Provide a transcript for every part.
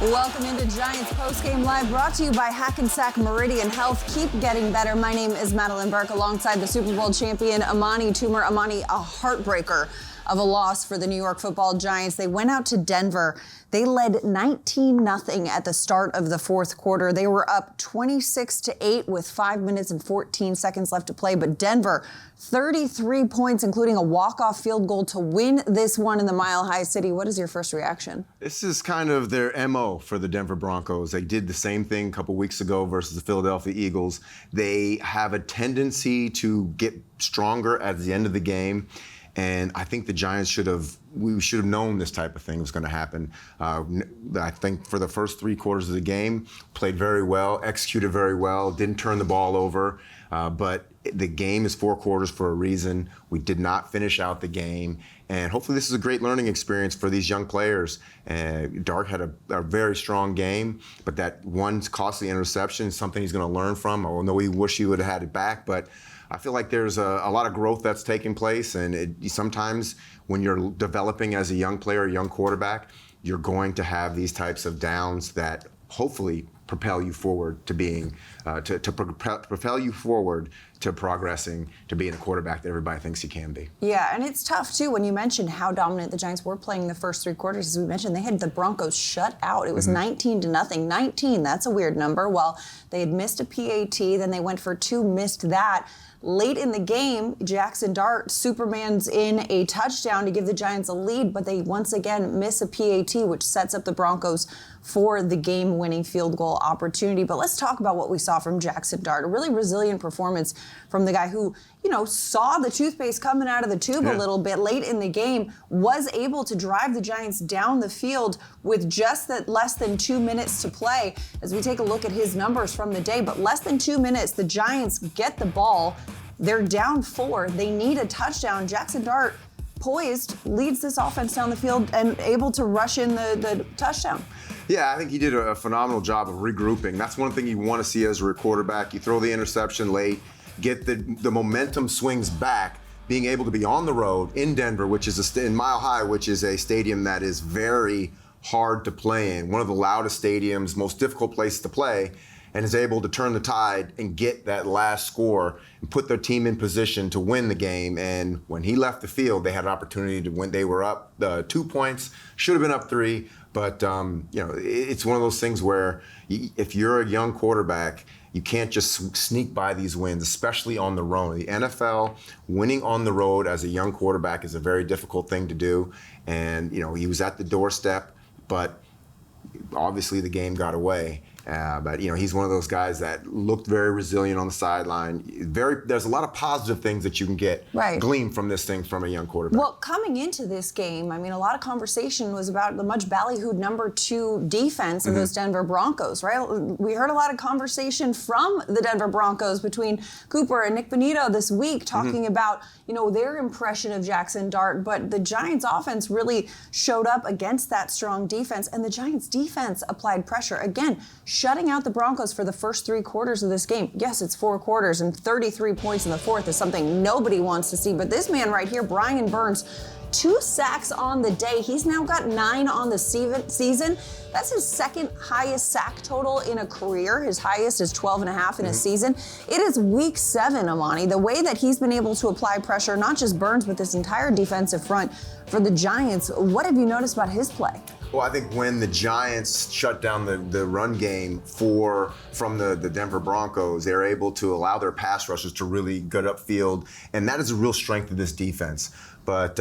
Welcome into Giants Postgame Live, brought to you by Hackensack Meridian Health. Keep getting better. My name is Madelyn Burke, alongside the Super Bowl champion Amani. Toomer. Amani, a heartbreaker of a loss for the New York Football Giants. They went out to Denver. They led 19-0 at the start of the fourth quarter. They were up 26-8 with 5 minutes and 14 seconds left to play. But Denver, 33 points, including a walk-off field goal to win this one in the Mile High City. What is your first reaction? This is kind of their MO for the Denver Broncos. They did the same thing a couple weeks ago versus the Philadelphia Eagles. They have a tendency to get stronger at the end of the game. And I think the Giants should have known this type of thing was going to happen. I think for the first 3 quarters of the game, played very well, executed very well, didn't turn the ball over. But the game is 4 quarters for a reason. We did not finish out the game. And hopefully this is a great learning experience for these young players. Dark had a very strong game, but that one costly interception is something he's going to learn from. I know he wish he would have had it back, but I feel like there's a lot of growth that's taking place, and sometimes when you're developing as a young player, a young quarterback, you're going to have these types of downs that hopefully propel you forward to being, propel you forward to progressing, to being a quarterback that everybody thinks he can be. Yeah, and it's tough, too, when you mentioned how dominant the Giants were playing the first 3 quarters. As we mentioned, they had the Broncos shut out. It was 19-0. 19, that's a weird number. Well, they had missed a PAT, then they went for 2, missed that. Late in the game, Jackson Dart Superman's in a touchdown to give the Giants a lead, but they once again miss a PAT, which sets up the Broncos for the game-winning field goal opportunity. But let's talk about what we saw from Jackson Dart. A really resilient performance from the guy who, saw the toothpaste coming out of the tube a little bit late in the game, was able to drive the Giants down the field with just less than 2 minutes to play. As we take a look at his numbers from the day, but less than 2 minutes, the Giants get the ball. They're down 4. They need a touchdown. Jackson Dart, poised, leads this offense down the field and able to rush in the touchdown. Yeah, I think he did a phenomenal job of regrouping. That's one thing you want to see as a quarterback. You throw the interception late, get the momentum swings back, being able to be on the road in Denver, which is in Mile High, which is a stadium that is very hard to play in, one of the loudest stadiums, most difficult place to play, and is able to turn the tide and get that last score and put their team in position to win the game. And when he left the field, they had an opportunity to win. They were up 2 points, should have been up 3, but it's one of those things where if you're a young quarterback, you can't just sneak by these wins, especially on the road. The NFL, winning on the road as a young quarterback is a very difficult thing to do. And, he was at the doorstep, but obviously the game got away. But he's one of those guys that looked very resilient on the sideline. There's a lot of positive things that you can glean from this thing from a young quarterback. Well, coming into this game, a lot of conversation was about the much ballyhooed number 2 defense of those Denver Broncos, right? We heard a lot of conversation from the Denver Broncos between Cooper and Nick Bonito this week talking about, their impression of Jackson Dart. But the Giants offense really showed up against that strong defense, and the Giants defense applied pressure. Again, shutting out the Broncos for the first 3 quarters of this game. Yes, it's 4 quarters, and 33 points in the fourth is something nobody wants to see. But this man right here, Brian Burns, 2 sacks on the day. He's now got 9 on the season. That's his second highest sack total in a career. His highest is 12.5 in a season. It is week 7, Amani. The way that he's been able to apply pressure, not just Burns, but this entire defensive front for the Giants. What have you noticed about his play? Well, I think when the Giants shut down the run game from the Denver Broncos, they're able to allow their pass rushers to really get upfield, and that is a real strength of this defense. But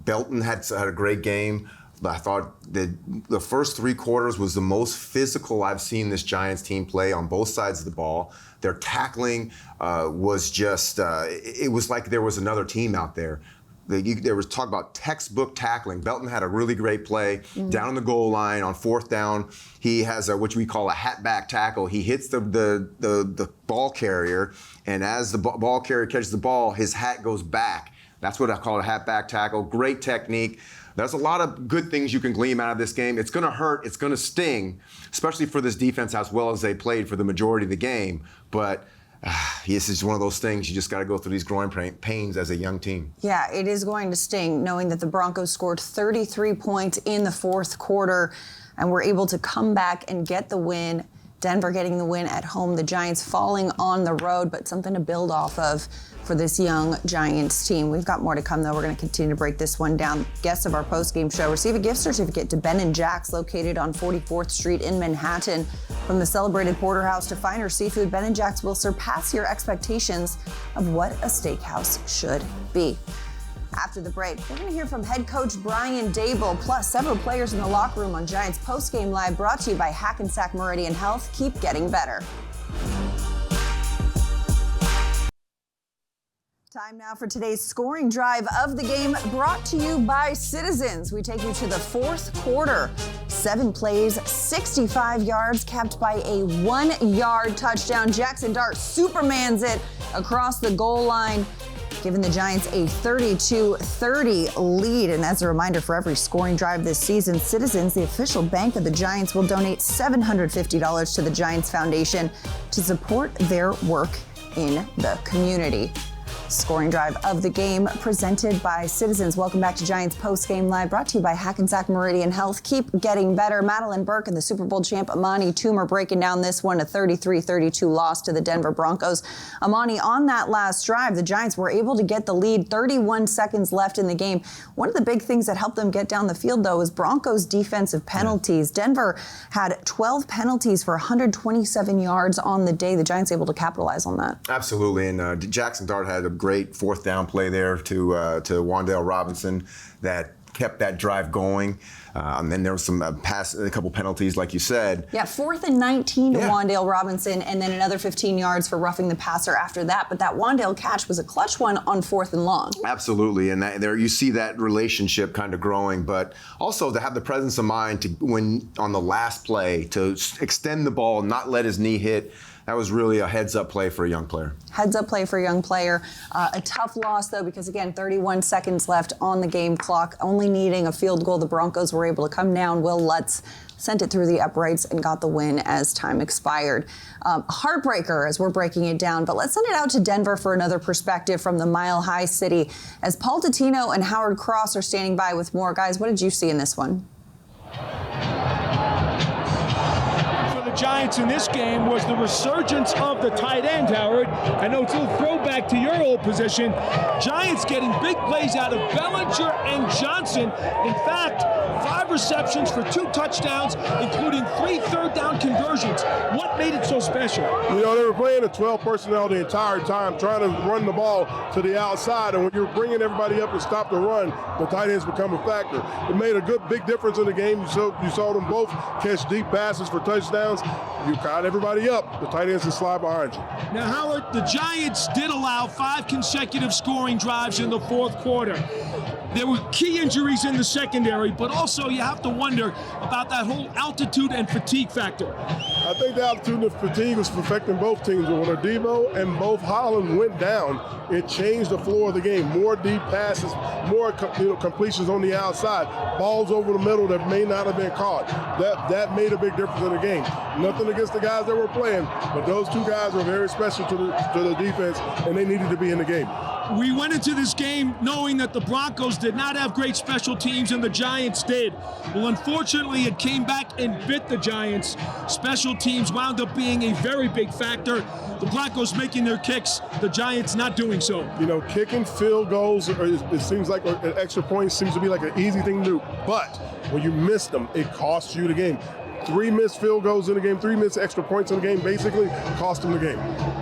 Belton had a great game. I thought that the first 3 quarters was the most physical I've seen this Giants team play on both sides of the ball. Their tackling was just, it was like there was another team out there. There was talk about textbook tackling. Belton had a really great play down on the goal line on 4th down. He has which we call a hat-back tackle. He hits the ball carrier, and as the ball carrier catches the ball, his hat goes back. That's what I call a hat-back tackle. Great technique. There's a lot of good things you can glean out of this game. It's going to hurt. It's going to sting, especially for this defense as well as they played for the majority of the game. But this is one of those things you just got to go through these growing pains as a young team. Yeah, it is going to sting knowing that the Broncos scored 33 points in the fourth quarter. and were able to come back and get the win. Denver getting the win at home, the Giants falling on the road, but something to build off of for this young Giants team. We've got more to come, though. We're going to continue to break this one down. Guests of our post-game show receive a gift certificate to Ben & Jack's, located on 44th Street in Manhattan. From the celebrated porterhouse to finer seafood, Ben & Jack's will surpass your expectations of what a steakhouse should be. After the break, we're going to hear from head coach Brian Daboll, plus several players in the locker room on Giants Postgame Live, brought to you by Hackensack Meridian Health. Keep getting better. Time now for today's scoring drive of the game, brought to you by Citizens. We take you to the fourth quarter. 7 plays, 65 yards, capped by a 1-yard touchdown. Jackson Dart supermans it across the goal line, giving the Giants a 32-30 lead. And as a reminder, for every scoring drive this season, Citizens, the official bank of the Giants, will donate $750 to the Giants Foundation to support their work in the community. Scoring drive of the game presented by Citizens. Welcome back to Giants Post-Game Live, brought to you by Hackensack Meridian Health. Keep getting better. Madelyn, Burke, and the Super Bowl champ Amani, Toomer breaking down this one, a 33-32 loss to the Denver Broncos. Amani, on that last drive, the Giants were able to get the lead, 31 seconds left in the game. One of the big things that helped them get down the field, though, is Broncos' defensive penalties. Denver had 12 penalties for 127 yards on the day. The Giants able to capitalize on that. Absolutely, and Jackson Dart had a great fourth down play there to Wan'Dale Robinson that kept that drive going. And then there was some a couple penalties, like you said. Yeah, 4th and 19 to Wan'Dale Robinson, and then another 15 yards for roughing the passer after that. But that Wan'Dale catch was a clutch one on 4th and long. Absolutely, and there you see that relationship kind of growing. But also to have the presence of mind to, when on the last play, to extend the ball, not let his knee hit. That was really a heads-up play for a young player. Heads-up play for a young player. A tough loss, though, because, again, 31 seconds left on the game clock, only needing a field goal. The Broncos were able to come down. Will Lutz sent it through the uprights and got the win as time expired. Heartbreaker as we're breaking it down, but let's send it out to Denver for another perspective from the Mile High City. As Paul Dottino and Howard Cross are standing by with more. Guys, what did you see in this one? Giants in this game was the resurgence of the tight end, Howard. I know it's a little throwback to your old position. Giants getting big plays out of Bellinger and Johnson. In fact, 5 receptions for 2 touchdowns, including 3 third-down conversions. What made it so special? You know, they were playing a 12 personnel the entire time, trying to run the ball to the outside. And when you're bringing everybody up to stop the run, the tight ends become a factor. It made a big difference in the game. You saw them both catch deep passes for touchdowns. You caught everybody up. The tight ends can slide behind you. Now, Howard, the Giants did allow 5 consecutive scoring drives in the fourth quarter. There were key injuries in the secondary, but also you have to wonder about that whole altitude and fatigue factor. I think the altitude and fatigue was affecting both teams. When Adebo and both Holland went down, it changed the floor of the game. More deep passes, more completions on the outside, balls over the middle that may not have been caught. That made a big difference in the game. Nothing against the guys that were playing, but those 2 guys were very special to the defense, and they needed to be in the game. We went into this game knowing that the Broncos did not have great special teams, and the Giants did. Well, unfortunately, it came back and bit the Giants. Special teams wound up being a very big factor. The Broncos making their kicks, the Giants not doing so. You know, kicking field goals, it seems like an extra point seems to be like an easy thing to do. But when you miss them, it costs you the game. 3 missed field goals in the game, 3 missed extra points in the game, basically cost them the game.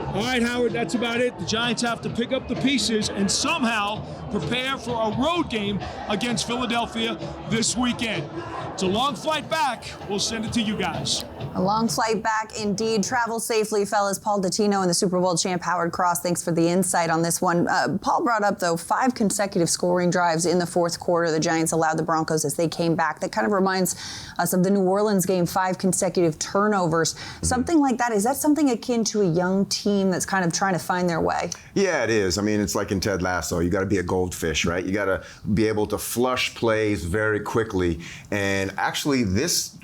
All right, Howard, that's about it. The Giants have to pick up the pieces and somehow prepare for a road game against Philadelphia this weekend. It's a long flight back. We'll send it to you guys. A long flight back indeed. Travel safely, fellas. Paul Dottino and the Super Bowl champ Howard Cross, thanks for the insight on this one. Paul brought up, though, 5 consecutive scoring drives in the fourth quarter. The Giants allowed the Broncos as they came back. That kind of reminds us of the New Orleans game, 5 consecutive turnovers. Something like that. Is that something akin to a young team that's kind of trying to find their way? Yeah, it is. I mean, it's like in Ted Lasso. You got to be a goldfish, right? You got to be able to flush plays very quickly. And actually, this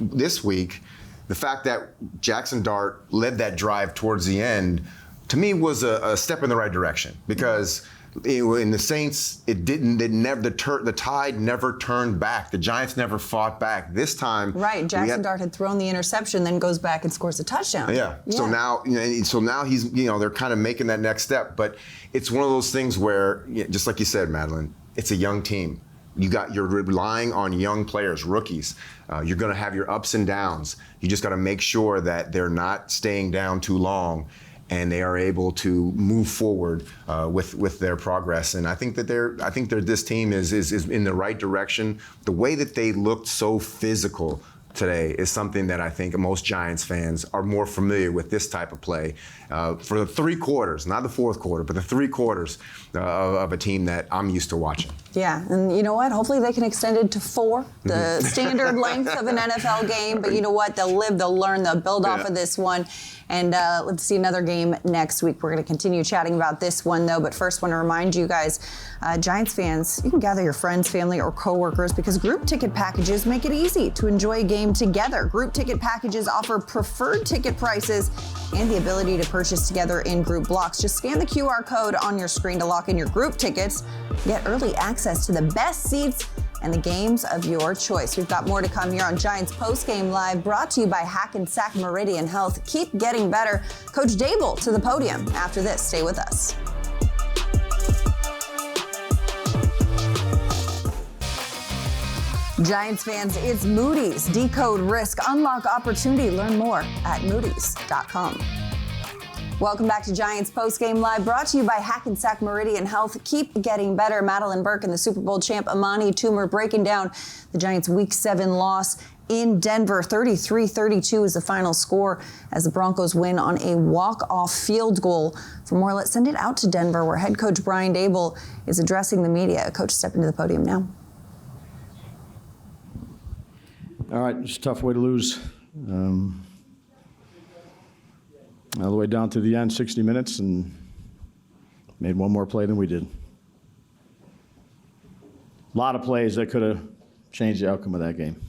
week, the fact that Jackson Dart led that drive towards the end, to me, was a step in the right direction. Because In the Saints, it didn't. The tide never turned back. The Giants never fought back. This time, right? Jackson Dart had thrown the interception, then goes back and scores a touchdown. Yeah. So now, he's, they're kind of making that next step. But it's one of those things where, just like you said, Madelyn, it's a young team. You're relying on young players, rookies. You're going to have your ups and downs. You just got to make sure that they're not staying down too long, and they are able to move forward with their progress. And I think that this team is in the right direction. The way that they looked so physical today is something that I think most Giants fans are more familiar with this type of play. For the 3 quarters, not the 4th quarter, but the 3 quarters of a team that I'm used to watching. Yeah, and you know what? Hopefully they can extend it to 4, the standard length of an NFL game. But you know what? They'll live, they'll learn, they'll build off of this one. And let's see another game next week. We're going to continue chatting about this one, though. But first, want to remind you guys, Giants fans, you can gather your friends, family, or coworkers because group ticket packages make it easy to enjoy a game together. Group ticket packages offer preferred ticket prices and the ability to purchase together in group blocks. Just scan the QR code on your screen to lock in your group tickets. Get early access to the best seats and the games of your choice. We've got more to come here on Giants Postgame Live, brought to you by Hackensack Meridian Health. Keep getting better. Coach Dable to the podium after this. Stay with us. Giants fans, it's Moody's. Decode risk, unlock opportunity. Learn more at moodys.com. Welcome back to Giants Postgame Live, brought to you by Hackensack Meridian Health. Keep getting better. Madelyn, Burke, and the Super Bowl champ Amani, Toomer breaking down the Giants' Week 7 loss in Denver. 33-32 is the final score as the Broncos win on a walk-off field goal. For more, let's send it out to Denver, where head coach Brian Dable is addressing the media. Coach, step into the podium now. All right, it's a tough way to lose. All the way down to the end, 60 minutes, and made one more play than we did. A lot of plays that could have changed the outcome of that game,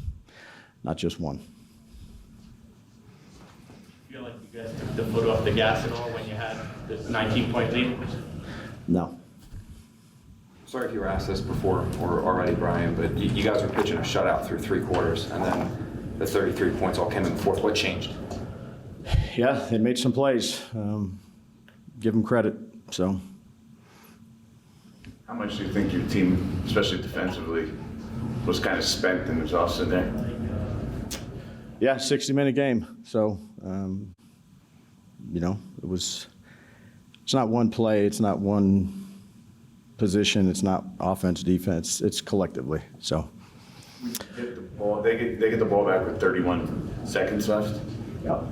not just one. Feel like you guys took the foot off the gas at all when you had this 19-point lead? No. Sorry if you were asked this before or already, Brian, but you guys were pitching a shutout through 3 quarters, and then the 33 points all came in the 4th. What changed? Yeah, they made some plays. Give them credit. So. How much do you think your team, especially defensively, was kind of spent and exhausted there? Yeah, 60-minute game. So, it's not one play. It's not one position. It's not offense, defense. It's collectively. So. Get the ball. They get the ball back with 31 seconds left. Yeah.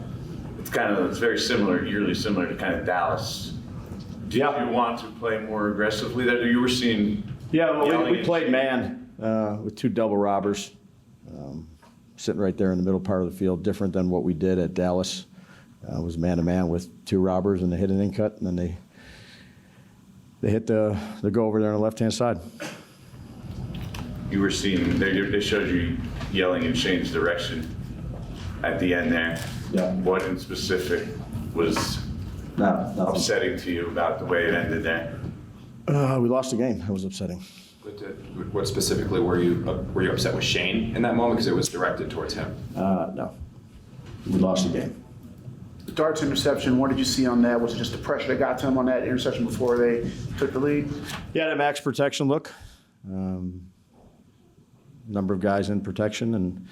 It's very similar, eerily similar to kind of Dallas. Do you want to play more aggressively there? You were seeing. Yeah, well, we played man with 2 double robbers sitting right there in the middle part of the field, different than what we did at Dallas. It was man-to-man with 2 robbers, and they hit an in-cut, and then they hit the go over there on the left-hand side. You were seeing, they showed you yelling in Shane's direction at the end there. Yeah. What in specific was upsetting to you about the way it ended there? We lost the game. That was upsetting. What specifically were you upset with Shane in that moment because it was directed towards him? No. We lost the game. The Dart's interception, what did you see on that? Was it just the pressure that got to him on that interception before they took the lead? Yeah, that max protection look. Number of guys in protection, and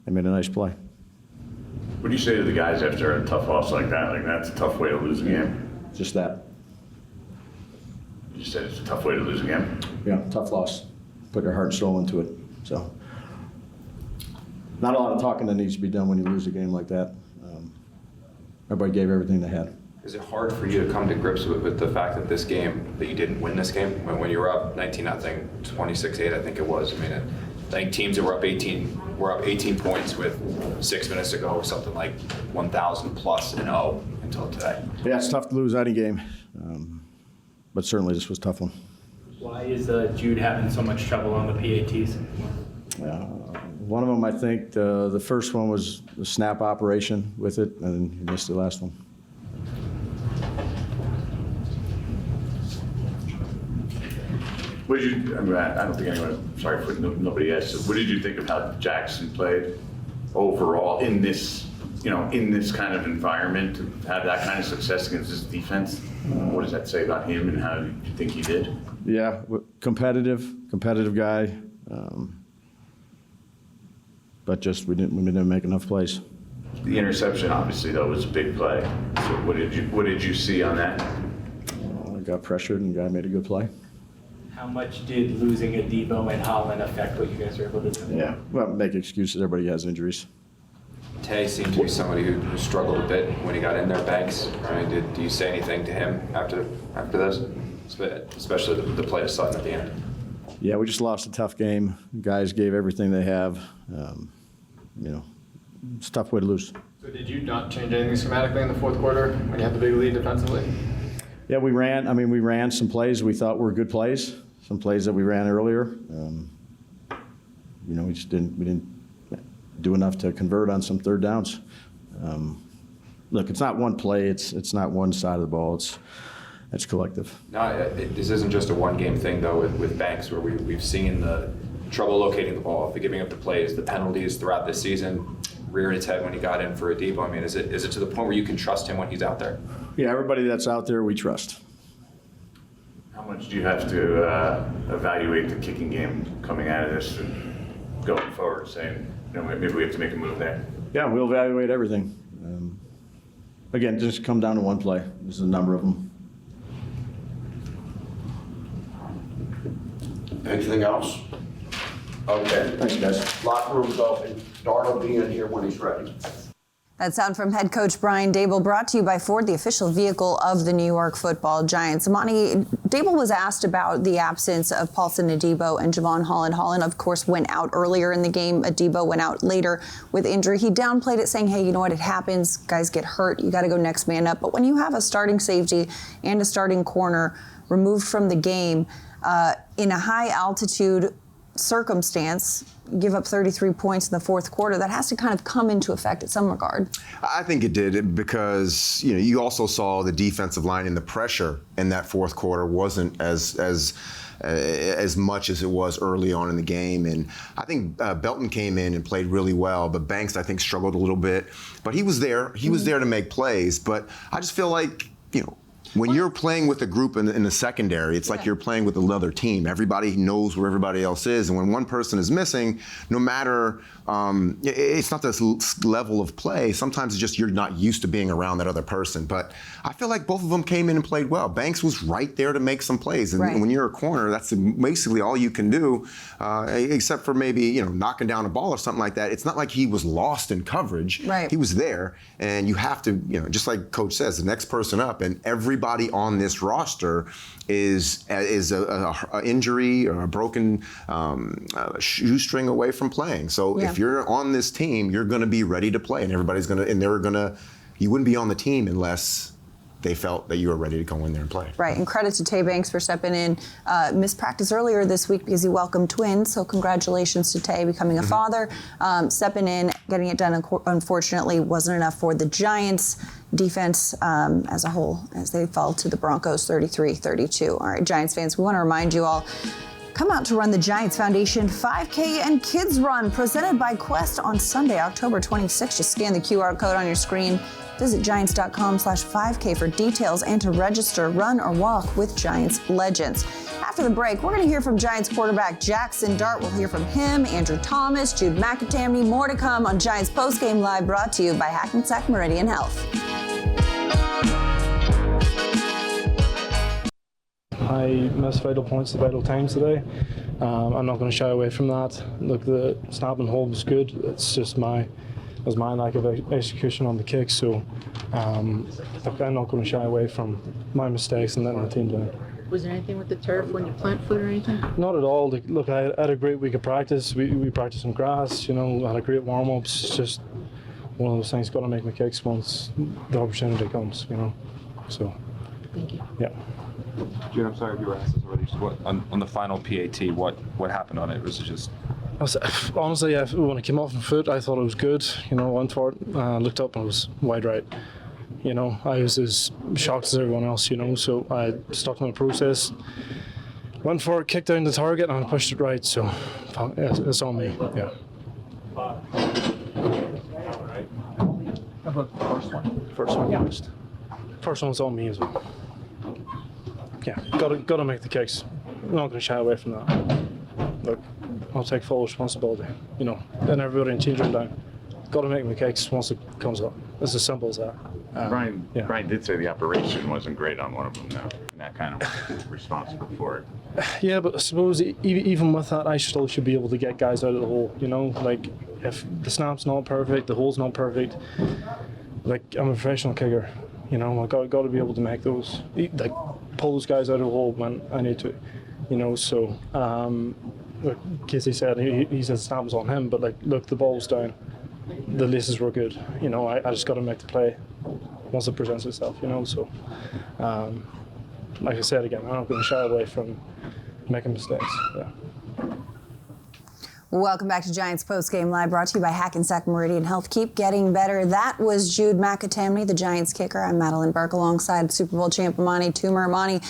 they made a nice play. What do you say to the guys after a tough loss like that? Like, that's a tough way to lose a game. Just that. You said it's a tough way to lose a game? Yeah, tough loss. Put their heart and soul into it. So, not a lot of talking that needs to be done when you lose a game like that. Everybody gave everything they had. Is it hard for you to come to grips with the fact that this game, that you didn't win this game? When you were up 19-0, 26-8, I think it was. I mean, I think teams that were up 18 points with 6 minutes to go, or something like 1,000 plus and 0 until today. Yeah, it's tough to lose any game, but certainly this was a tough one. Why is Jude having so much trouble on the PATs? One of them, I think, the first one was the snap operation with it, and he missed the last one. What did you? I mean, I don't think anyone. Sorry for nobody asked. What did you think of how Jackson played overall in this? In this kind of environment, to have that kind of success against this defense? What does that say about him, and how do you think he did? Yeah, competitive guy, but just we didn't make enough plays. The interception, obviously, though, was a big play. So what did you see on that? I got pressured and the guy made a good play. How much did losing a Debo and Holland affect what you guys were able to do? Yeah, well, make excuses. Everybody has injuries. Tay seemed to be somebody who struggled a bit when he got in there. Banks, I mean, do you say anything to him after this, especially the play to Sutton at the end? Yeah, we just lost a tough game. Guys gave everything they have. It's a tough way to lose. So did you not change anything schematically in the fourth quarter when you had the big lead defensively? Yeah, we ran some plays we thought were good plays. Some plays that we ran earlier. We just didn't do enough to convert on some third downs. Look, it's not one play. It's not one side of the ball. It's collective. No, this isn't just a one-game thing, though, with Banks, where we've seen the trouble locating the ball, the giving up the plays, the penalties throughout this season, reared its head when he got in for a Debo. I mean, is it to the point where you can trust him when he's out there? Yeah, everybody that's out there, we trust. How much do you have to evaluate the kicking game coming out of this and going forward, saying, maybe we have to make a move there? Yeah, we'll evaluate everything. Again, just come down to one play. There's a number of them. Anything else? Okay. Thanks, guys. Locker room's open. Dart will be in here when he's ready. That sound from head coach Brian Daboll, brought to you by Ford, the official vehicle of the New York Football Giants. Amani, Daboll was asked about the absence of Paulson Adebo and Javon Holland. Holland, of course, went out earlier in the game. Adebo went out later with injury. He downplayed it, saying, hey, you know what, it happens. Guys get hurt. You got to go next man up. But when you have a starting safety and a starting corner removed from the game in a high altitude circumstance, give up 33 points in the fourth quarter, that has to kind of come into effect in some regard. I think it did, because you also saw the defensive line, and the pressure in that fourth quarter wasn't as much as it was early on in the game. And I think Belton came in and played really well, but Banks, I think, struggled a little bit. But he was there. He was there to make plays. But I just feel like, when you're playing with a group in the secondary, it's like you're playing with another team. Everybody knows where everybody else is. And when one person is missing, no matter, it's not this level of play. Sometimes it's just you're not used to being around that other person. But I feel like both of them came in and played well. Banks was right there to make some plays. And when you're a corner, that's basically all you can do, except for maybe, knocking down a ball or something like that. It's not like he was lost in coverage. Right. He was there. And you have to, just like Coach says, the next person up. And everybody on this roster is a injury or a broken shoestring away from playing. So if you're on this team, you're going to be ready to play, and everybody's going to, you wouldn't be on the team unless they felt that you were ready to go in there and play. Right, and credit to Tay Banks for stepping in. Missed practice earlier this week because he welcomed twins, so congratulations to Tay becoming a father. Stepping in, getting it done, unfortunately, wasn't enough for the Giants defense as a whole, as they fell to the Broncos 33-32. All right, Giants fans, we want to remind you all, come out to run the Giants Foundation 5K and Kids Run, presented by Quest on Sunday, October 26th. Just scan the QR code on your screen. Visit Giants.com/5K for details and to register. Run or walk with Giants legends. After the break, we're going to hear from Giants quarterback Jackson Dart. We'll hear from him, Andrew Thomas, Jude McAtamney. More to come on Giants Postgame Live, brought to you by Hackensack Meridian Health. I missed vital points at vital times today. I'm not going to shy away from that. Look, the snap and hold was good. It's just my lack of execution on the kick. So I'm not going to shy away from my mistakes and letting the team down. Was there anything with the turf when you plant foot or anything? Not at all. Look, I had a great week of practice. We practiced on grass. Had a great warm-ups. It's just one of those things. Got to make my kicks once the opportunity comes. So. Thank you. Yeah. Jude, I'm sorry if you were asked this already. Just on the final PAT, what happened on it? Was it just? Honestly, when it came off my foot, I thought it was good. Went for it, looked up and it was wide right. I was as shocked as everyone else. So I stuck in the process. Went for it, kicked down the target, and I pushed it right. So it's on me. Yeah. How about the first one? First one, yeah. First one's on me as well. Yeah, gotta make the kicks. I'm not gonna shy away from that. Look, I'll take full responsibility. You know, then everybody in change room down. Got to make my kicks once it comes up. It's as simple as that. Brian did say the operation wasn't great on one of them, though. And that kind of responsible for it. Yeah, but I suppose even with that, I still should be able to get guys out of the hole. You know, like if the snap's not perfect, the hole's not perfect. Like I'm a professional kicker. You know, I got to be able to make those, like pull those guys out of the hole when I need to. You know, so like Casey said, he said the snap was on him, but like look, the ball was down. The laces were good. You know, I just got to make the play once it presents itself, you know. So, like I said again, I'm not going to shy away from making mistakes. Yeah. Welcome back to Giants Postgame Live, brought to you by Hackensack Meridian Health. Keep getting better. That was Jude McAtamney, the Giants kicker. I'm Madelyn Burke alongside Super Bowl champ Amani Toomer. Amani,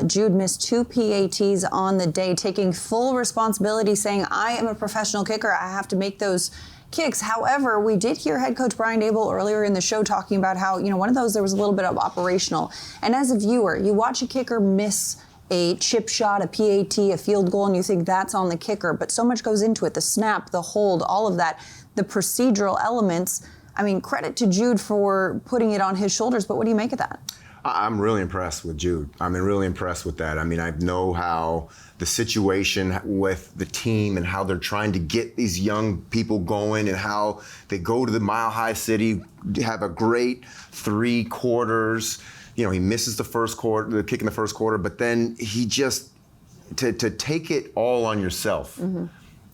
Jude missed 2 PATs on the day, taking full responsibility, saying, I am a professional kicker. I have to make those kicks. However, we did hear head coach Brian Dable earlier in the show talking about how, you know, one of those, there was a little bit of operational. And as a viewer, you watch a kicker miss a chip shot, a PAT, a field goal, and you think that's on the kicker. But so much goes into it, the snap, the hold, all of that, the procedural elements. I mean, credit to Jude for putting it on his shoulders, but what do you make of that? I'm really impressed with Jude. Really impressed with that. I mean, I know how the situation with the team and how they're trying to get these young people going and how they go to the Mile High City, have a great 3 quarters. You know, he misses the first quarter, the kick in the first quarter, but then he just, to take it all on yourself. Mm-hmm.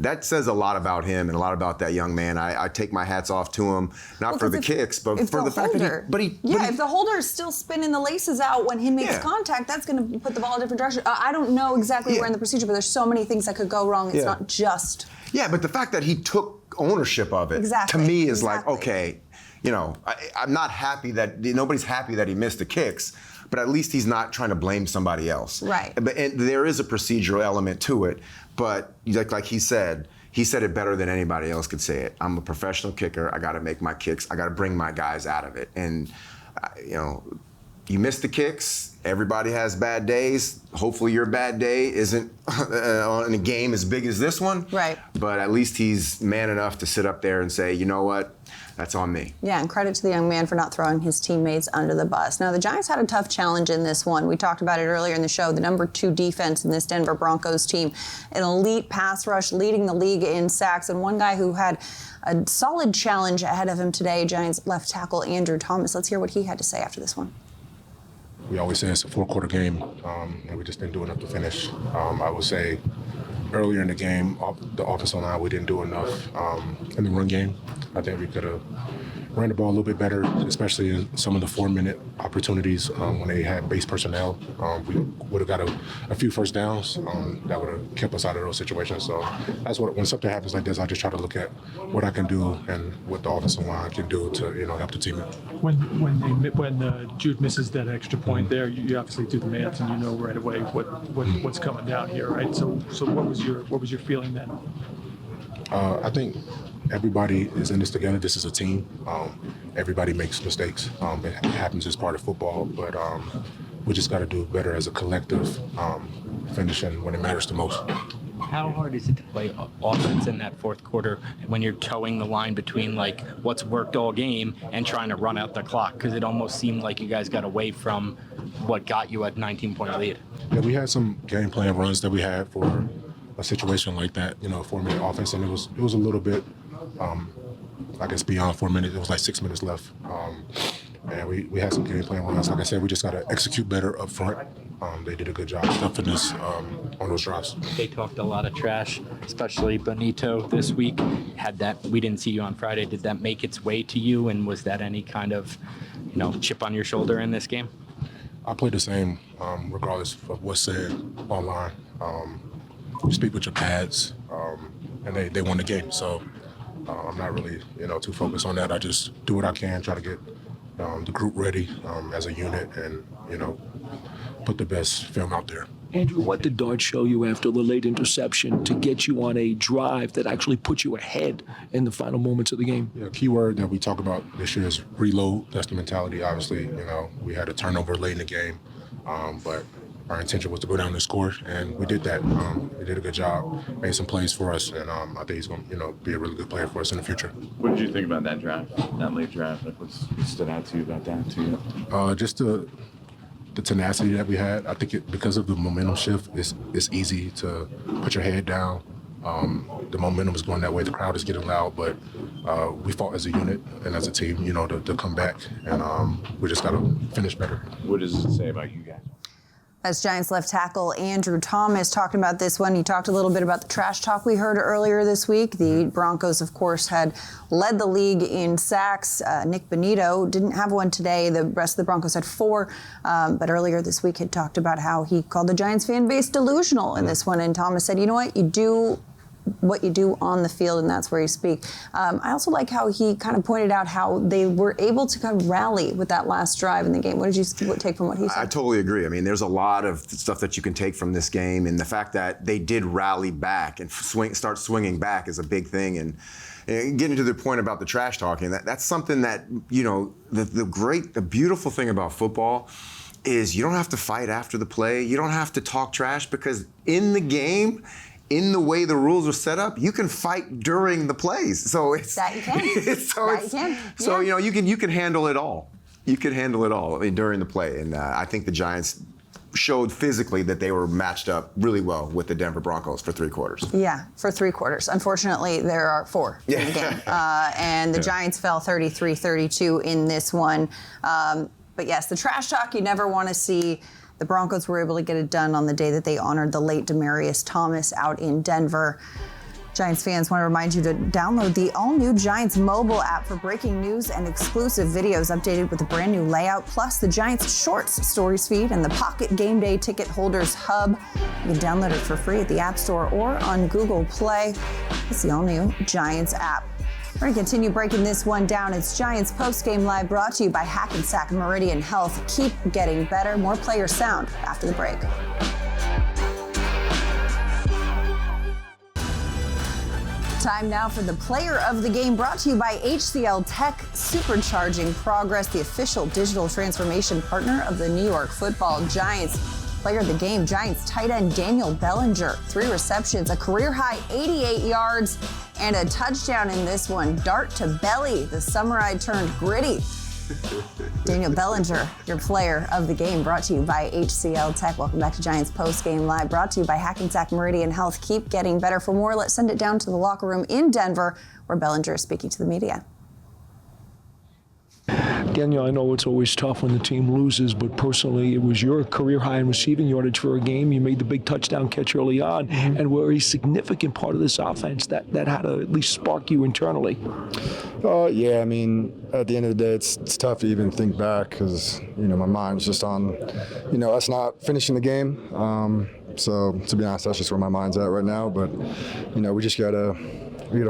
That says a lot about him and a lot about that young man. I take my hats off to him, not for the kicks, but for the fact that if the holder is still spinning the laces out when he makes contact, that's going to put the ball in a different direction. I don't know exactly where in the procedure, but there's so many things that could go wrong. It's not just. Yeah, but the fact that he took ownership of it, to me, is like, okay, you know, I'm not happy that, nobody's happy that he missed the kicks, but at least he's not trying to blame somebody else. Right. And there is a procedural element to it, but like he said it better than anybody else could say it. I'm a professional kicker. I got to make my kicks. I got to bring my guys out of it. And, you know, you miss the kicks. Everybody has bad days. Hopefully your bad day isn't on a game as big as this one. Right. But at least he's man enough to sit up there and say, you know what? That's on me. Yeah, and credit to the young man for not throwing his teammates under the bus. Now, the Giants had a tough challenge in this one. We talked about it earlier in the show. The number 2 defense in this Denver Broncos team, an elite pass rush, leading the league in sacks, and one guy who had a solid challenge ahead of him today, Giants left tackle Andrew Thomas. Let's hear what he had to say after this one. We always say it's a 4-quarter game, and we just didn't do enough to finish. I would say earlier in the game, the offensive line, we didn't do enough in the run game. I think we could have ran the ball a little bit better, especially in some of the 4-minute opportunities when they had base personnel. We would have got a few first downs that would have kept us out of those situations. So that's when something happens like this, I just try to look at what I can do and what the offensive line can do to, you know, help the team. When Jude misses that extra point there, you obviously do the math and you know right away what's coming down here, right? So what was your feeling then? I think everybody is in this together. This is a team. Everybody makes mistakes. It happens as part of football, but we just got to do better as a collective, finishing when it matters the most. How hard is it to play offense in that fourth quarter when you're towing the line between like what's worked all game and trying to run out the clock? Because it almost seemed like you guys got away from what got you a 19-point lead. Yeah, we had some game plan runs that we had for a situation like that, you know, 4-minute offense, and it was a little bit, I guess, beyond 4 minutes. It was like 6 minutes left, and we had some game plan runs. Like I said, we just got to execute better up front. They did a good job stuffing us on those drives. They talked a lot of trash, especially Benito this week. We didn't see you on Friday. Did that make its way to you, and was that any kind of, you know, chip on your shoulder in this game? I played the same, regardless of what's said online. You speak with your pads, and they won the game. So I'm not really, you know, too focused on that. I just do what I can, try to get the group ready as a unit, and, you know, put the best film out there. Andrew, what did Dart show you after the late interception to get you on a drive that actually put you ahead in the final moments of the game? Yeah, key word that we talk about this year is reload. That's the mentality. Obviously, we had a turnover late in the game, but our intention was to go down and score, and we did that. We did a good job, made some plays for us, and I think he's going to, be a really good player for us in the future. What did you think about that drive, that late drive? Like, what stood out to you about that? Just the tenacity that we had. I think because of the momentum shift, it's easy to put your head down. The momentum is going that way. The crowd is getting loud, but we fought as a unit and as a team, to come back, and we just got to finish better. What does it say about you guys? As Giants left tackle Andrew Thomas talking about this one, he talked a little bit about the trash talk we heard earlier this week. The Broncos, of course, had led the league in sacks. Nick Benito didn't have one today. The rest of the Broncos had 4. But earlier this week had talked about how he called the Giants fan base delusional in this one. And Thomas said, you know what, you do what you do on the field, and that's where you speak. I also like how he kind of pointed out how they were able to kind of rally with that last drive in the game. What did you take from what he said? I totally agree. I mean, there's a lot of stuff that you can take from this game, and the fact that they did rally back and start swinging back is a big thing. And getting to the point about the trash talking, that's something that, the beautiful thing about football is you don't have to fight after the play. You don't have to talk trash, because in the game, in the way the rules are set up, you can fight during the plays. So it's that you can. So you can handle it all. You can handle it all during the play, and I think the Giants showed physically that they were matched up really well with the Denver Broncos for 3 quarters. Yeah, for 3 quarters. Unfortunately, there are 4 in the game, and the Giants fell 33-32 in this one. But yes, the trash talk you never want to see. The Broncos were able to get it done on the day that they honored the late Demaryius Thomas out in Denver. Giants fans, want to remind you to download the all-new Giants mobile app for breaking news and exclusive videos updated with a brand new layout, plus the Giants Shorts Stories feed and the Pocket Game Day Ticket Holders Hub. You can download it for free at the App Store or on Google Play. It's the all-new Giants app. We're going to continue breaking this one down. It's Giants Postgame Live, brought to you by Hackensack Meridian Health. Keep getting better. More player sound after the break. Time now for the player of the game, brought to you by HCL Tech, supercharging progress, the official digital transformation partner of the New York Football Giants. Player of the game, Giants tight end Daniel Bellinger, 3 receptions, a career-high 88 yards, and a touchdown in this one. Dart to belly, the Samurai turned gritty. Daniel Bellinger, your player of the game, brought to you by HCL Tech. Welcome back to Giants Postgame Live, brought to you by Hackensack Meridian Health. Keep getting better. For more, let's send it down to the locker room in Denver, where Bellinger is speaking to the media. Daniel, I know it's always tough when the team loses, but personally, it was your career high in receiving yardage for a game. You made the big touchdown catch early on, and were a significant part of this offense that had to at least spark you internally. Yeah, I mean, at the end of the day, it's tough to even think back, because, my mind's just on, us not finishing the game. So, to be honest, that's just where my mind's at right now. But, we just gotta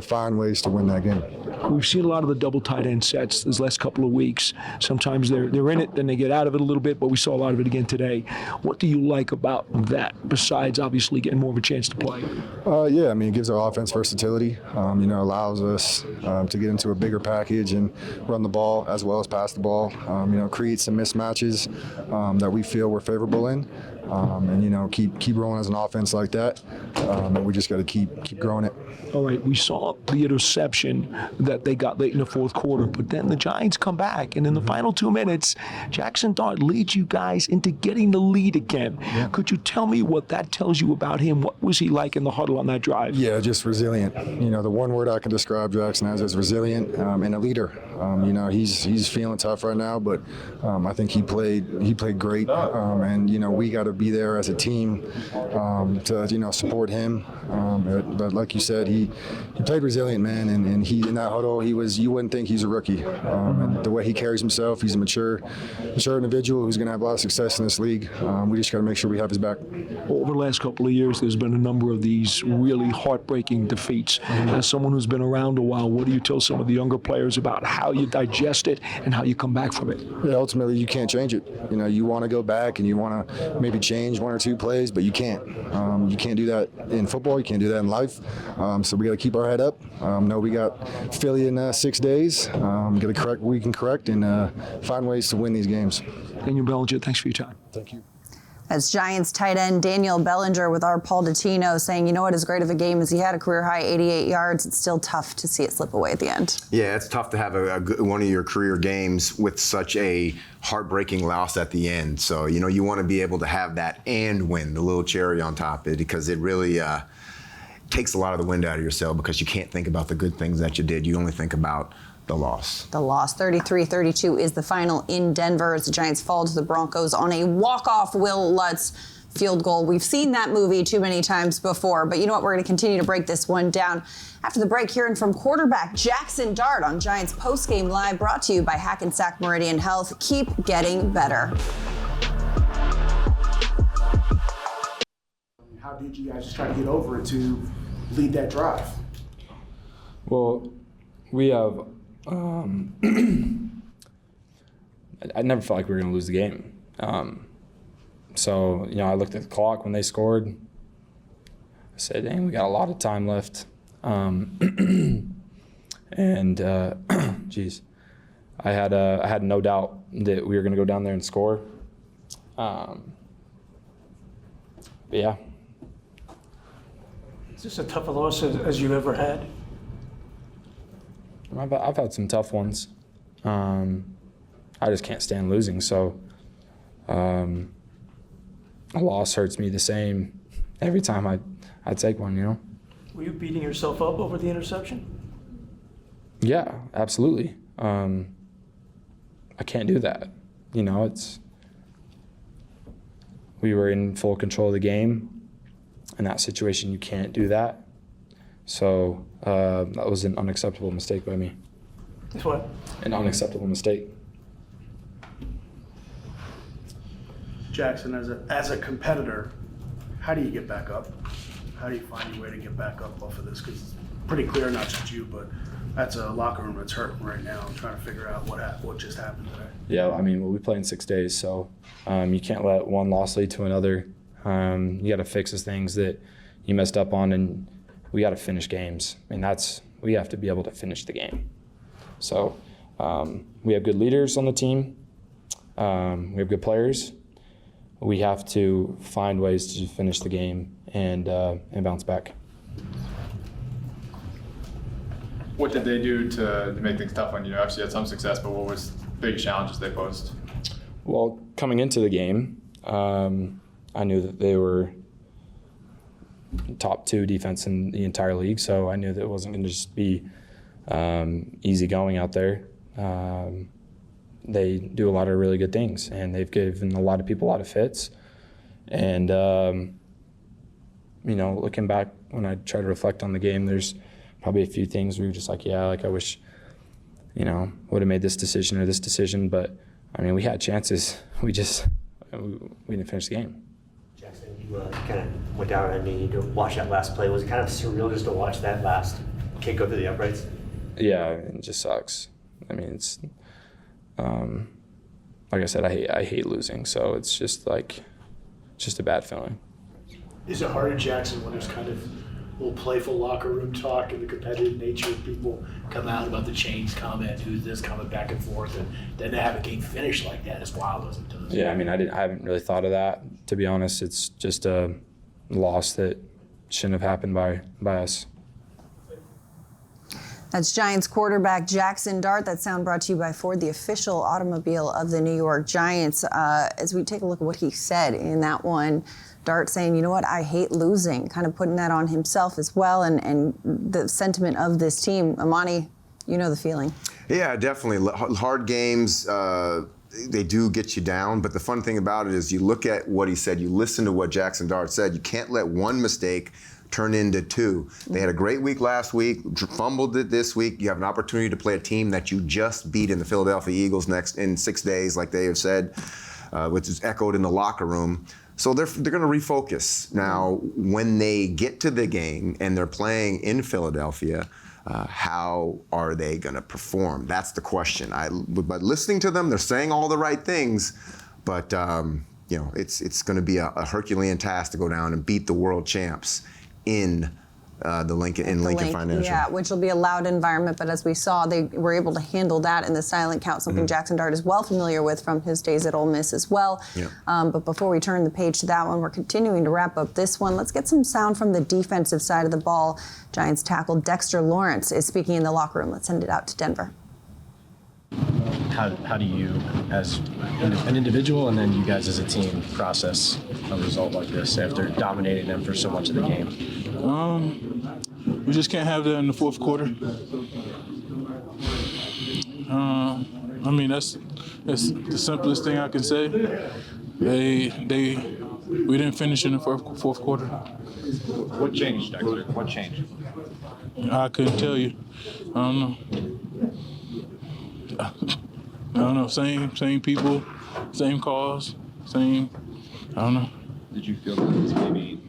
find ways to win that game. We've seen a lot of the double tight end sets this last couple of weeks. Sometimes they're in it, then they get out of it a little bit, but we saw a lot of it again today. What do you like about that, besides obviously getting more of a chance to play? Yeah, I mean, it gives our offense versatility. Allows us to get into a bigger package and run the ball as well as pass the ball. Create some mismatches that we feel we're favorable in. And keep rolling as an offense like that. And we just got to keep growing it. All right, we saw the interception that they got late in the 4th quarter, but then the Giants come back, and in the final 2 minutes, Jackson Dart leads you guys into getting the lead again. Yeah. Could you tell me what that tells you about him? What was he like in the huddle on that drive? Yeah, just resilient. The one word I can describe Jackson as is resilient and a leader. He's feeling tough right now, but I think he played great, and we got to be there as a team to support him But like you said, he played resilient, man, and he in that huddle, you wouldn't think he's a rookie. And the way he carries himself, he's a mature individual who's going to have a lot of success in this league. We just got to make sure we have his back. Over the last couple of years, there's been a number of these really heartbreaking defeats. As someone who's been around a while, what do you tell some of the younger players about how you digest it and how you come back from it? Yeah, ultimately, you can't change it. You want to go back and you want to maybe change one or two plays, but you can't. You can't do that in football. You can't do that in life. So we got to keep our head up. Know we got Philly in 6 days. Got to correct what we can correct and find ways to win these games. Daniel Bellinger, thanks for your time. Thank you. That's Giants tight end Daniel Bellinger with our Paul Dottino saying, you know what, as great of a game as he had, a career-high 88 yards, it's still tough to see it slip away at the end. Yeah, it's tough to have one of your career games with such a heartbreaking loss at the end. So, you want to be able to have that and win, the little cherry on top of it, because it really takes a lot of the wind out of your sail because you can't think about the good things that you did. You only think about the loss. The loss, 33-32 is the final in Denver as the Giants fall to the Broncos on a walk-off Will Lutz field goal. We've seen that movie too many times before, but you know what? We're going to continue to break this one down. After the break, hearing from quarterback Jackson Dart on Giants Postgame Live, brought to you by Hackensack Meridian Health. Keep getting better. How did you guys just try to get over it to lead that drive? Well, we have I never felt like we were going to lose the game. So, I looked at the clock when they scored. I said, dang, we got a lot of time left. Geez, I had no doubt that we were going to go down there and score. But yeah. Is this as tough a loss as you've ever had? I've had some tough ones. I just can't stand losing, so a loss hurts me the same every time I take one, Were you beating yourself up over the interception? Yeah, absolutely. I can't do that. We were in full control of the game. In that situation, you can't do that. So that was an unacceptable mistake by me. It's what? An unacceptable mistake. Jackson, as a competitor, how do you get back up? How do you find your way to get back up off of this? Because it's pretty clear, not just you, but that's a locker room that's hurting right now. I'm trying to figure out what just happened today. Yeah, we play in 6 days, so you can't let one loss lead to another. You got to fix the things that you messed up on, and we got to finish games. We have to be able to finish the game. So we have good leaders on the team. We have good players. We have to find ways to finish the game and bounce back. What did they do to make things tough on you? Obviously you had some success, but what was the biggest challenges they posed? Well, coming into the game, I knew that they were top 2 defense in the entire league, so I knew that it wasn't going to just be easy going out there. They do a lot of really good things, and they've given a lot of people a lot of fits. And, looking back, when I try to reflect on the game, there's probably a few things where you're just like, I wish, would have made this decision or this decision. But, we had chances. We didn't finish the game. Jackson, you kind of went down and you watch that last play. Was it kind of surreal just to watch that last kick go through the uprights? Yeah, it just sucks. It's like I said, I hate losing, so it's just a bad feeling. Is it harder, Jackson, when there's kind of a little playful locker room talk and the competitive nature of people come out about the chains comment, who's this, coming back and forth, and then to have a game finish like that, as wild as it does? Yeah, I haven't really thought of that, to be honest. It's just a loss that shouldn't have happened by us. That's Giants quarterback Jackson Dart. That sound brought to you by Ford, the official automobile of the New York Giants. As we take a look at what he said in that one, Dart saying, you know what, I hate losing, kind of putting that on himself as well, and the sentiment of this team. Amani, you know the feeling. Yeah, definitely. Hard games, they do get you down, but the fun thing about it is you look at what he said, you listen to what Jackson Dart said, you can't let one mistake turn into 2. They had a great week last week, fumbled it this week. You have an opportunity to play a team that you just beat in the Philadelphia Eagles in 6 days, like they have said, which is echoed in the locker room. So they're going to refocus. Now, when they get to the game and they're playing in Philadelphia, how are they going to perform? That's the question. But listening to them, they're saying all the right things, but it's going to be a Herculean task to go down and beat the world champs in Lincoln Financial. Yeah, which will be a loud environment, but as we saw, they were able to handle that in the silent count, something Jackson Dart is well familiar with from his days at Ole Miss as well. Yeah. But before we turn the page to that one, we're continuing to wrap up this one. Let's get some sound from the defensive side of the ball. Giants tackle Dexter Lawrence is speaking in the locker room. Let's send it out to Denver. How do you, as an individual and then you guys as a team, process a result like this after dominating them for so much of the game? We just can't have that in the fourth quarter. I mean, that's the simplest thing I can say. We didn't finish in the fourth quarter. What changed, Dexter? What changed? I couldn't tell you. I don't know. Same people, same calls, same. I don't know. Did you feel that it was maybe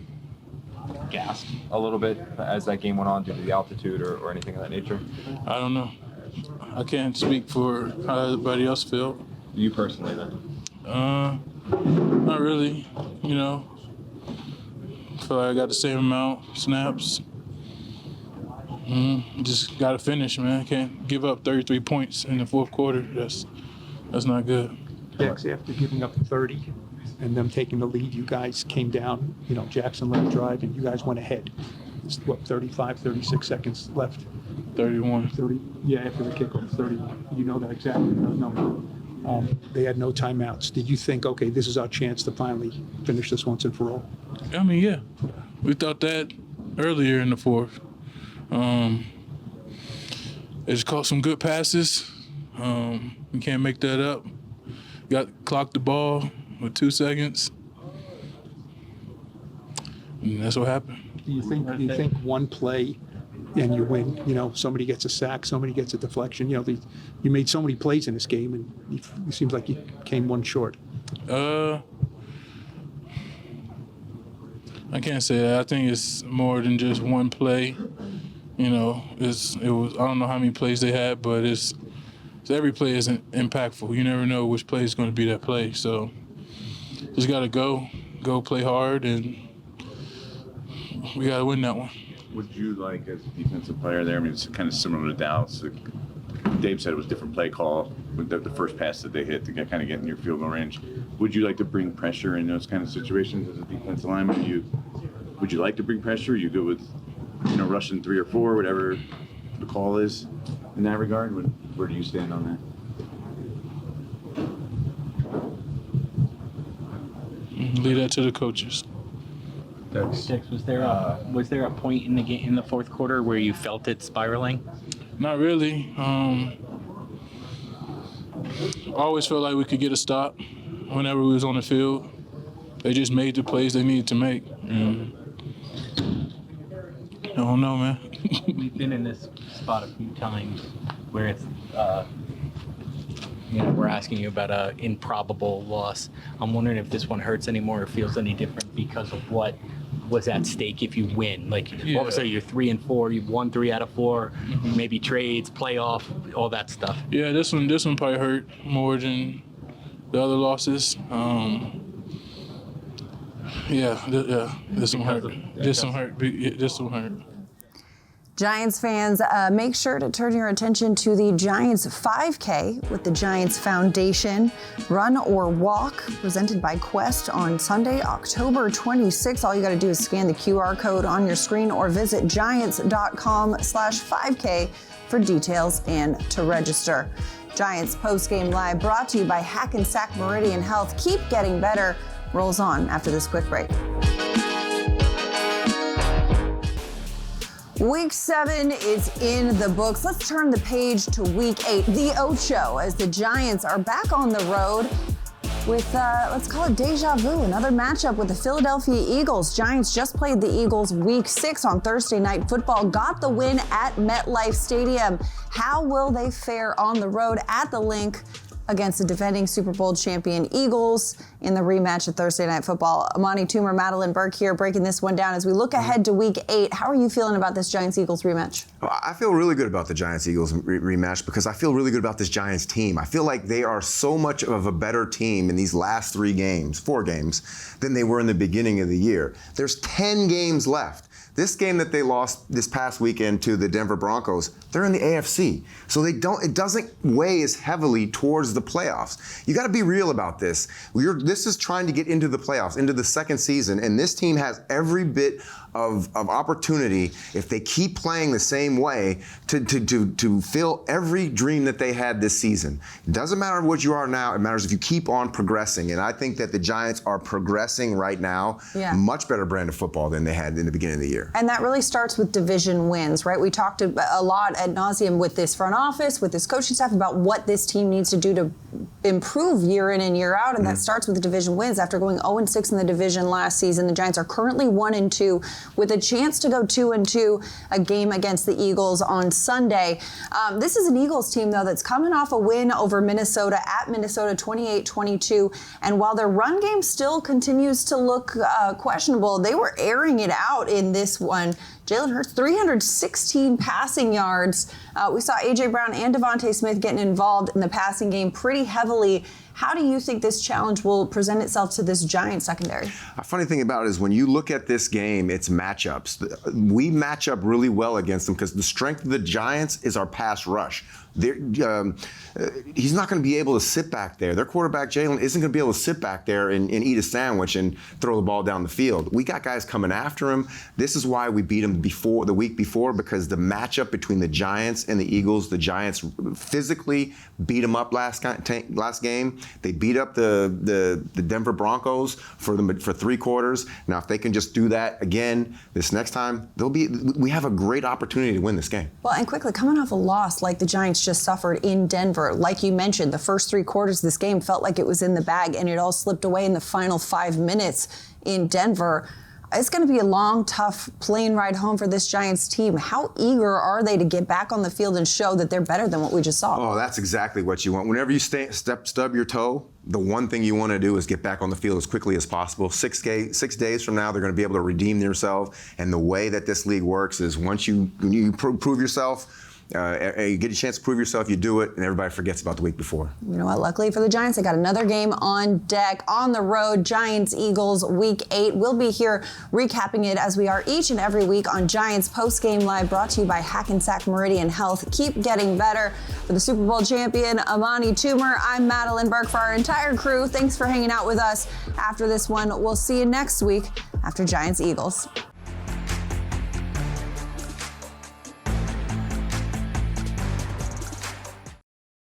gassed a little bit as that game went on due to the altitude or anything of that nature? I don't know. I can't speak for how everybody else felt. You personally, then? Not really. Feel like I got the same amount of snaps. Just got to finish, man. Can't give up 33 points in the fourth quarter. That's not good. Dex, after giving up 30 and them taking the lead, you guys came down. Jackson led drive, and you guys went ahead. It's 35, 36 seconds left. 31. 30. Yeah, after the kickoff, 31. You know that exactly that number. They had no timeouts. Did you think, okay, this is our chance to finally finish this once and for all? I mean, yeah. We thought that earlier in the fourth. They just caught some good passes. We can't make that up. Clocked the ball with 2 seconds. And that's what happened. Do you think one play and you win? Somebody gets a sack, somebody gets a deflection. You made so many plays in this game, and it seems like you came one short. I can't say that. I think it's more than just one play. It was. I don't know how many plays they had, but every play is impactful. You never know which play is going to be that play. So just got to go play hard, and we got to win that one. Would you like, as a defensive player there, I mean, it's kind of similar to Dallas. Dave said it was a different play call with the first pass that they hit to kind of get in your field goal range. Would you like to bring pressure in those kind of situations as a defensive lineman? Would you like to bring pressure? You go with, rushing 3 or 4, whatever the call is in that regard? Where do you stand on that? Leave that to the coaches. Dex, was there a point in the game in the fourth quarter where you felt it spiraling? Not really. I always felt like we could get a stop whenever we was on the field. They just made the plays they needed to make. I don't know, man. We've been in this spot a few times where it's, we're asking you about an improbable loss. I'm wondering if this one hurts anymore or feels any different because of what was at stake if you win. All of a sudden you're 3-4, you've won 3 out of 4, maybe trades, playoff, all that stuff. Yeah, this one probably hurt more than the other losses. This one hurt. This one hurt. Giants fans, make sure to turn your attention to the Giants 5K with the Giants Foundation Run or Walk, presented by Quest on Sunday, October 26th. All you got to do is scan the QR code on your screen or visit giants.com/5K for details and to register. Giants Postgame Live brought to you by Hackensack Meridian Health. Keep getting better. Rolls on after this quick break. Week 7 is in the books. Let's turn the page to week 8, the Ocho, as the Giants are back on the road with, let's call it deja vu, another matchup with the Philadelphia Eagles. Giants just played the Eagles Week 6 on Thursday Night Football, got the win at MetLife Stadium. How will they fare on the road at the Link against the defending Super Bowl champion Eagles in the rematch of Thursday Night Football? Amani, Toomer, Madelyn, Burke here breaking this one down as we look ahead to Week 8. How are you feeling about this Giants-Eagles rematch? I feel really good about the Giants-Eagles rematch because I feel really good about this Giants team. I feel like they are so much of a better team in these last 4 games, than they were in the beginning of the year. There's 10 games left. This game that they lost this past weekend to the Denver Broncos, they're in the AFC. So it doesn't weigh as heavily towards the playoffs. You got to be real about this. This is trying to get into the playoffs, into the second season, and this team has every bit of opportunity, if they keep playing the same way, to fill every dream that they had this season. It doesn't matter what you are now, it matters if you keep on progressing. And I think that the Giants are progressing right now. Yeah. Much better brand of football than they had in the beginning of the year. And that really starts with division wins, right? We talked a lot ad nauseum with this front office, with this coaching staff, about what this team needs to do to improve year in and year out, and that starts with the division wins. After going 0-6 in the division last season, the Giants are currently 1-2 with a chance to go 2-2, a game against the Eagles on Sunday. This is an Eagles team, though, that's coming off a win over Minnesota at Minnesota 28-22, and while their run game still continues to look questionable, they were airing it out in this one. Jalen Hurts, 316 passing yards. We saw A.J. Brown and Devontae Smith getting involved in the passing game pretty heavily. How do you think this challenge will present itself to this Giants secondary? A funny thing about it is when you look at this game, it's matchups. We match up really well against them because the strength of the Giants is our pass rush. He's not going to be able to sit back there. Their quarterback, Jalen, isn't going to be able to sit back there and eat a sandwich and throw the ball down the field. We got guys coming after him. This is why we beat him the week before, because the matchup between the Giants and the Eagles, the Giants physically beat them up last game. They beat up the Denver Broncos for 3 quarters. Now, if they can just do that again this next time, we have a great opportunity to win this game. Well, and quickly, coming off a loss like the Giants just suffered in Denver, like you mentioned, the first 3 quarters of this game felt like it was in the bag, and it all slipped away in the final 5 minutes in Denver. It's going to be a long, tough plane ride home for this Giants team. How eager are they to get back on the field and show that they're better than what we just saw? Oh, that's exactly what you want. Whenever you stub your toe, the one thing you want to do is get back on the field as quickly as possible. 6 days from now, they're going to be able to redeem themselves. And the way that this league works is once you prove yourself, you get a chance to prove yourself, you do it, and everybody forgets about the week before. You know what? Luckily for the Giants, they got another game on deck on the road. Giants-Eagles Week 8. We'll be here recapping it as we are each and every week on Giants Postgame Live, brought to you by Hackensack Meridian Health. Keep getting better. For the Super Bowl champion, Amani, Toomer, I'm Madelyn Burke. For our entire crew, thanks for hanging out with us after this one. We'll see you next week after Giants-Eagles.